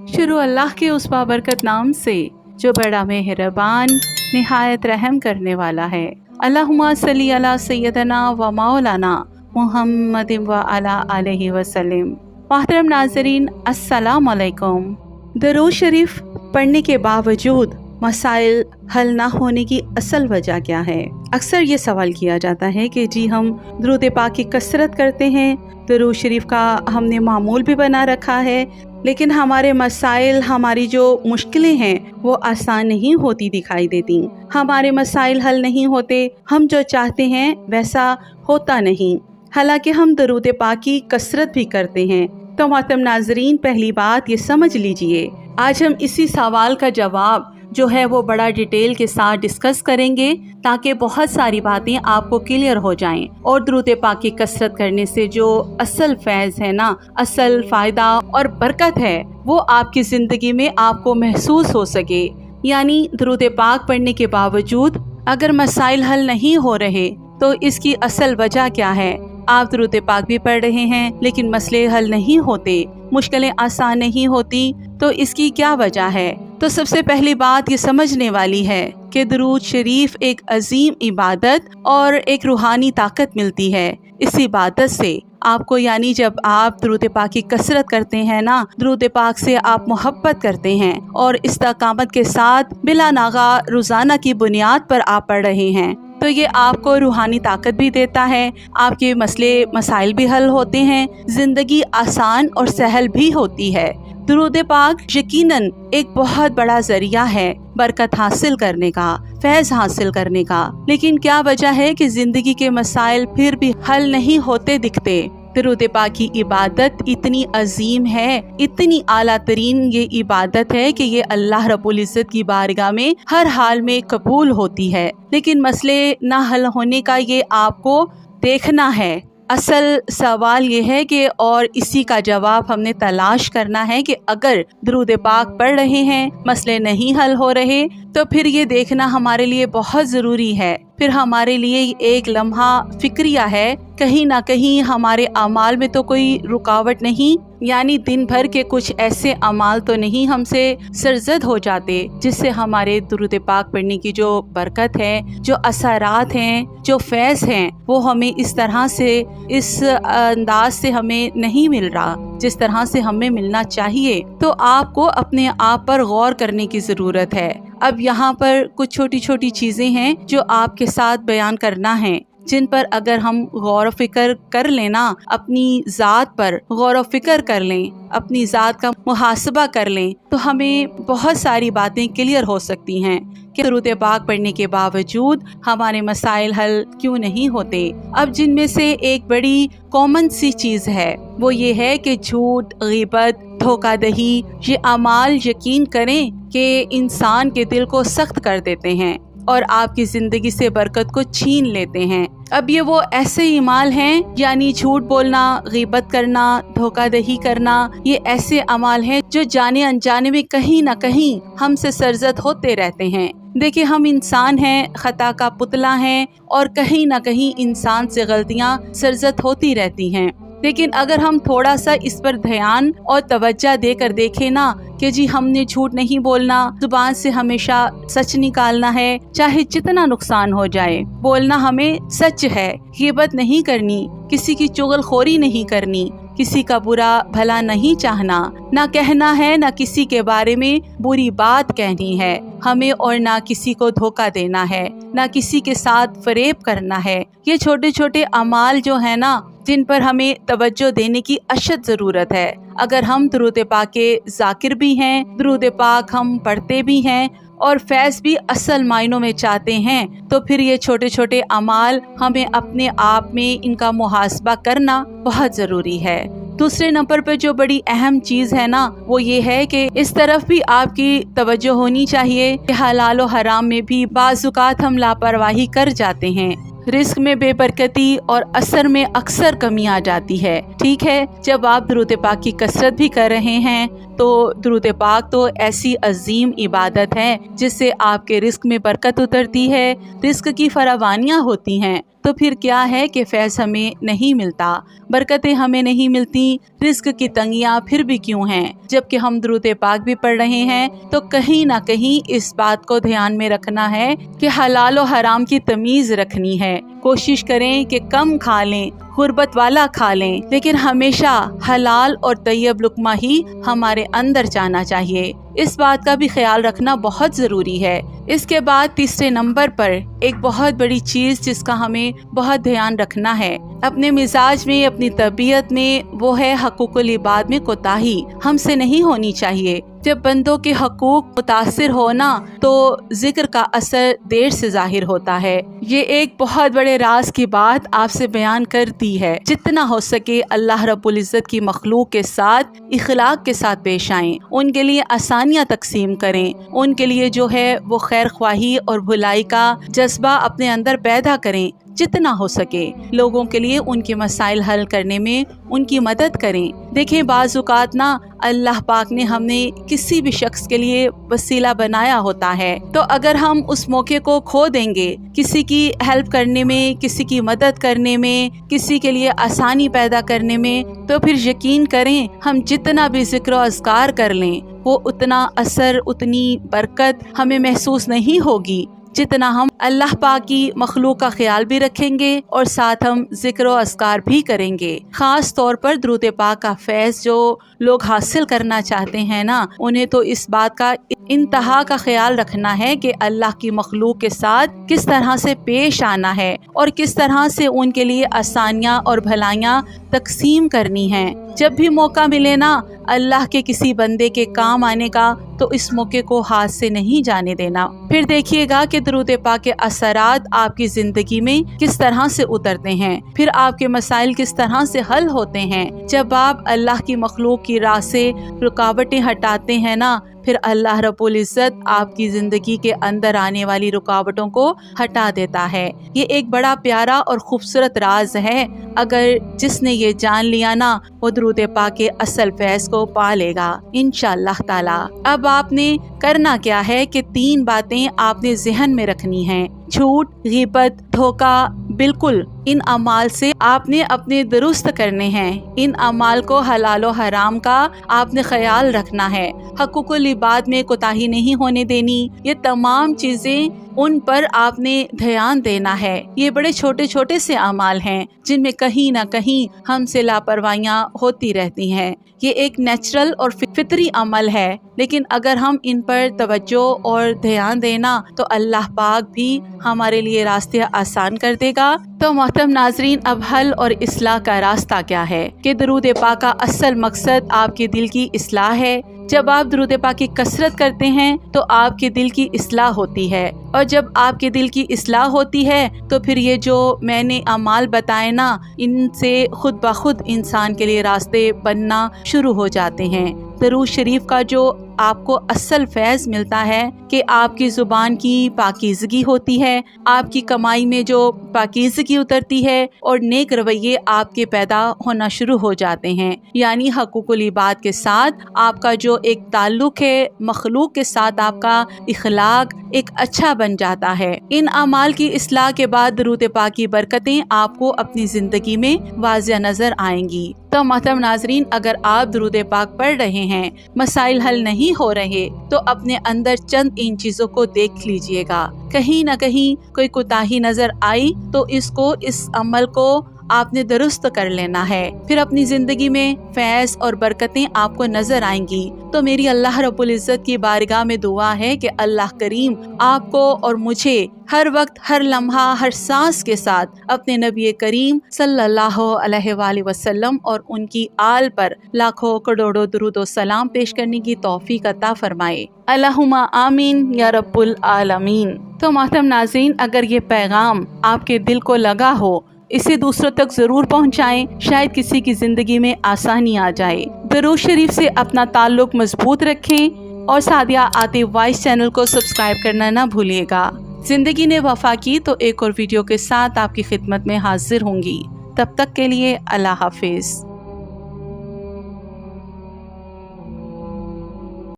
शुरू अल्लाह के उस बाबरकत नाम से जो बड़ा मेहरबान निहायत रहम करने वाला है। अल्लाहुम्मा सल्ली अला सय्यदना व मौलाना मुहम्मद व अला आलिहि वसल्लम। मोहतरम नाज़रीन, अस्सलाम वालेकुम। दरूद शरीफ पढ़ने के बावजूद मसाइल हल ना होने की असल वजह क्या है? अक्सर ये सवाल किया जाता है कि जी हम दरूद पाक की कसरत करते हैं, दरूद शरीफ का हमने मामूल भी बना रखा है, लेकिन हमारे मसाइल, हमारी जो मुश्किलें हैं वो आसान नहीं होती दिखाई देती। हमारे मसाइल हल नहीं होते, हम जो चाहते हैं वैसा होता नहीं, हालांकि हम दरूद पाक की कसरत भी करते हैं। तो मोहतरम नाजरीन, पहली बात ये समझ लीजिए, आज हम इसी सवाल का जवाब जो है वो बड़ा डिटेल के साथ डिस्कस करेंगे ताकि बहुत सारी बातें आपको क्लियर हो जाएं और दरूद पाक की कसरत करने से जो असल फैज़ है ना, असल फ़ायदा और बरकत है वो आपकी ज़िंदगी में आपको महसूस हो सके। यानी दरूद पाक पढ़ने के बावजूद अगर मसाइल हल नहीं हो रहे तो इसकी असल वजह क्या है? आप दरूद पाक भी पढ़ रहे हैं लेकिन मसले हल नहीं होते, मुश्किलें आसान नहीं होती, तो इसकी क्या वजह है? तो सबसे पहली बात ये समझने वाली है कि दरूद शरीफ एक अजीम इबादत और एक रूहानी ताकत मिलती है इस इबादत से आपको। यानी जब आप दरूद पाक की कसरत करते हैं ना, दरूद पाक से आप मोहब्बत करते हैं और इस्तकामत के साथ बिला नागा रोज़ाना की बुनियाद पर आप पढ़ रहे हैं, तो ये आपको रूहानी ताकत भी देता है, आपके मसले मसाइल भी हल होते हैं, ज़िंदगी आसान और सहल भी होती है। दरूद पाक यकीनन एक बहुत बड़ा ज़रिया है बरकत हासिल करने का, फैज़ हासिल करने का, लेकिन क्या वजह है कि ज़िंदगी के मसाइल फिर भी हल नहीं होते दिखते? दरूद पाक की इबादत इतनी अजीम है, इतनी आला तरीन ये इबादत है कि ये अल्लाह रब्बुल इज़्ज़त की बारगाह में हर हाल में कबूल होती है, लेकिन मसले ना हल होने का ये आपको देखना है। असल सवाल ये है कि और इसी का जवाब हमने तलाश करना है कि अगर दरूद पाक पढ़ रहे हैं, मसले नहीं हल हो रहे, तो फिर ये देखना हमारे लिए बहुत ज़रूरी है। फिर हमारे लिए एक लम्हा फिक्रिया है, कहीं ना कहीं हमारे अमाल में तो कोई रुकावट नहीं, यानी दिन भर के कुछ ऐसे अमाल तो नहीं हमसे सरजद हो जाते जिससे हमारे दरूद पाक पढ़ने की जो बरकत है, जो असरात हैं, जो फैज़ हैं, वो हमें इस तरह से, इस अंदाज से हमें नहीं मिल रहा जिस तरह से हमें मिलना चाहिए। तो आपको अपने आप पर गौर करने की ज़रूरत है। अब यहाँ पर कुछ छोटी छोटी चीज़ें हैं जो आपके साथ बयान करना है, जिन पर अगर हम गौर फ़िक्र कर लेना, अपनी ज़ात पर गौर फ़िक्र कर लें, अपनी ज़ात का मुहासबा कर लें, तो हमें बहुत सारी बातें क्लियर हो सकती हैं कि दरूद पाक पढ़ने के बावजूद हमारे मसाइल हल क्यों नहीं होते। अब जिनमें से एक बड़ी कॉमन सी चीज़ है वो ये है कि झूठ, ग़ीबत, धोखाधड़ी, ये अमाल यकीन करें कि इंसान के दिल को सख्त कर देते हैं और आपकी ज़िंदगी से बरकत को छीन लेते हैं। अब ये वो ऐसे अमाल हैं, यानी झूठ बोलना, ग़ीबत करना, धोखाधड़ी करना, ये ऐसे अमाल हैं जो जाने अनजाने में कहीं ना कहीं हमसे सरजद होते रहते हैं। देखिए, हम इंसान हैं, खता का पुतला हैं और कहीं ना कहीं इंसान से गलतियाँ सरजद होती रहती हैं। लेकिन अगर हम थोड़ा सा इस पर ध्यान और तवज्जो देकर देखें ना कि जी हमने झूठ नहीं बोलना, जुबान से हमेशा सच निकालना है, चाहे जितना नुकसान हो जाए, बोलना हमें सच है, ग़ीबत नहीं करनी, किसी की चुगलखोरी नहीं करनी, किसी का बुरा भला नहीं चाहना, ना कहना है, ना किसी के बारे में बुरी बात कहनी है हमें, और ना किसी को धोखा देना है, ना किसी के साथ फरेब करना है। ये छोटे छोटे अमाल जो है ना, जिन पर हमें तवज्जो देने की अशद ज़रूरत है। अगर हम दरूद पाक के ज़ाकिर भी हैं, दरूद पाक हम पढ़ते भी हैं और फैज़ भी असल मायनों में चाहते हैं, तो फिर ये छोटे छोटे अमाल हमें अपने आप में इनका मुहासबा करना बहुत ज़रूरी है। दूसरे नंबर पर जो बड़ी अहम चीज़ है ना, वो ये है कि इस तरफ भी आपकी तवज्जो होनी चाहिए कि हलाल और हराम में भी बाज़-औक़ात हम लापरवाही कर जाते हैं, रिस्क में बेबरकती और असर में अक्सर कमी आ जाती है। ठीक है, जब आप दरूद पाक की कसरत भी कर रहे हैं तो दरूद पाक तो ऐसी अजीम इबादत है जिससे आपके रिस्क में बरकत उतरती है, रिस्क की फरावानियाँ होती हैं। तो फिर क्या है कि फैज़ हमें नहीं मिलता, बरकतें हमें नहीं मिलती, रिस्क की तंगियाँ फिर भी क्यों हैं। जबकि हम दुरूद पाक भी पढ़ रहे हैं तो कहीं ना कहीं इस बात को ध्यान में रखना है कि हलाल और हराम की तमीज़ रखनी है। कोशिश करें कि कम खा लें, गुर्बत वाला खा लें, लेकिन हमेशा हलाल और तैयब लुक़मा ही हमारे अंदर जाना चाहिए। इस बात का भी ख्याल रखना बहुत ज़रूरी है। इसके बाद तीसरे नंबर पर एक बहुत बड़ी चीज़ जिसका हमें बहुत ध्यान रखना है अपने मिजाज में, अपनी तबीयत में, वो है हकूकुल इबाद में कोताही हमसे नहीं होनी चाहिए। जब बंदों के हकूक मुतासिर होना तो जिक्र का असर देर से जाहिर होता है। ये एक बहुत बड़े राज की बात आपसे बयान कर दी है। जितना हो सके अल्लाह रब्बुल इज़्ज़त की मखलूक के साथ इखलाक के साथ पेश आएं, उनके लिए आसानियाँ तकसीम करें, उनके लिए जो है वो खैर ख्वाही और भलाई का जज्बा अपने अंदर पैदा करें। जितना हो सके लोगों के लिए उनके मसाइल हल करने में उनकी मदद करें। देखें, बाज़ औक़ात ना अल्लाह पाक ने हमने किसी भी शख्स के लिए वसीला बनाया होता है, तो अगर हम उस मौके को खो देंगे किसी की हेल्प करने में, किसी की मदद करने में, किसी के लिए आसानी पैदा करने में, तो फिर यकीन करें हम जितना भी ज़िक्र और अज़कार कर लें वो उतना असर, उतनी बरकत हमें महसूस नहीं होगी जितना हम अल्लाह पाक की मखलूक का ख्याल भी रखेंगे और साथ हम ज़िक्र और अज़कार भी करेंगे। ख़ास तौर पर दुरूद पाक का फैज़ जो लोग हासिल करना चाहते हैं ना, उन्हें तो इस बात का इंतहा का ख्याल रखना है कि अल्लाह की मखलूक के साथ किस तरह से पेश आना है और किस तरह से उनके लिए आसानियाँ और भलाइयाँ तकसीम करनी हैं। जब भी मौका मिले ना अल्लाह के किसी बंदे के काम आने का, तो इस मौके को हाथ से नहीं जाने देना। फिर देखिएगा कि दुरूद पाक के असरात आपकी ज़िंदगी में किस तरह से उतरते हैं, फिर आपके मसाइल किस तरह से हल होते हैं। जब आप अल्लाह की मखलूक की राह से रुकावटें हटाते हैं ना, फिर अल्लाह रब्बुल इज़्ज़त आपकी ज़िंदगी के अंदर आने वाली रुकावटों को हटा देता है। ये एक बड़ा प्यारा और खूबसूरत राज है। अगर जिसने ये जान लिया ना, वो दुरूद पाक के असल फैज़ को पा लेगा इंशाअल्लाह ताला। अब आपने करना क्या है कि 3 बातें आपने ज़हन में रखनी हैं। झूठ, ग़ीबत, धोखा, बिल्कुल इन अमाल से आपने अपने दुरुस्त करने हैं। इन अमाल को हलाल व हराम का आपने ख्याल रखना है। हकूकुल इबाद में कोताही नहीं होने देनी। ये तमाम चीज़ें उन पर आपने ध्यान देना है। ये बड़े छोटे छोटे से अमाल हैं जिनमें कहीं ना कहीं हमसे लापरवाहियाँ होती रहती हैं। ये एक नेचुरल और फितरी अमल है, लेकिन अगर हम इन पर तवज्जो और ध्यान देना तो अल्लाह पाक भी हमारे लिए रास्ते आसान कर देगा। तो मोहतरम नाजरीन, अब हल और इस्लाह का रास्ता क्या है कि दुरूद पाक का असल मकसद आपके दिल की इस्लाह है। जब आप दुरूद पाक की कसरत करते हैं तो आपके दिल की इस्लाह होती है, और जब आपके दिल की इस्लाह होती है तो फिर ये जो मैंने अमाल बताए ना, इनसे खुद ब खुद इंसान के लिए रास्ते बनना शुरू हो जाते हैं। दरूद शरीफ का जो आपको असल फैज़ मिलता है कि आपकी ज़ुबान की पाकीज़गी होती है, आपकी कमाई में जो पाकीज़गी उतरती है और नेक रवैये आपके पैदा होना शुरू हो जाते हैं। यानी हकूकुल इबाद के साथ आपका जो एक ताल्लुक़ है, मखलूक के साथ आपका इखलाक एक अच्छा बन जाता है। इन अमाल की इस्लाह के बाद दुरूद पाक की बरकतें आपको अपनी ज़िंदगी में वाज़िह नज़र आएंगी। तो मोहतरम नाजरीन, अगर आप दुरूद पाक पढ़ रहे हैं, मसाइल हल नहीं हो रहे, तो अपने अंदर चंद इन चीज़ों को देख लीजिएगा। कहीं ना कहीं कोई कोताही नज़र आई तो इस अमल को आपने दुरुस्त कर लेना है। फिर अपनी ज़िंदगी में फैज़ और बरकतें आपको नज़र आएंगी। तो मेरी अल्लाह रब्बुल इज़्ज़त की बारगाह में दुआ है कि अल्लाह करीम आपको और मुझे हर वक्त, हर लम्हा, हर सांस के साथ अपने नबी करीम सल्लल्लाहु अलैहि वसल्लम और उनकी आल पर लाखों करोड़ों दुरूद और सलाम पेश करने की तौफीक अता फरमाए। अल्लाहुम्मा आमीन या रब्बुल आलमीन। तो मोहतरम नाज़रीन, अगर ये पैगाम आपके दिल को लगा हो, इसे दूसरों तक ज़रूर पहुंचाएं। शायद किसी की ज़िंदगी में आसानी आ जाए। दरूद शरीफ से अपना ताल्लुक़ मजबूत रखें और सादिया आतिफ वॉइस चैनल को सब्सक्राइब करना ना भूलिएगा। ज़िंदगी ने वफ़ा की तो एक और वीडियो के साथ आपकी खिदमत में हाजिर होंगी। तब तक के लिए अल्लाह हाफिज़।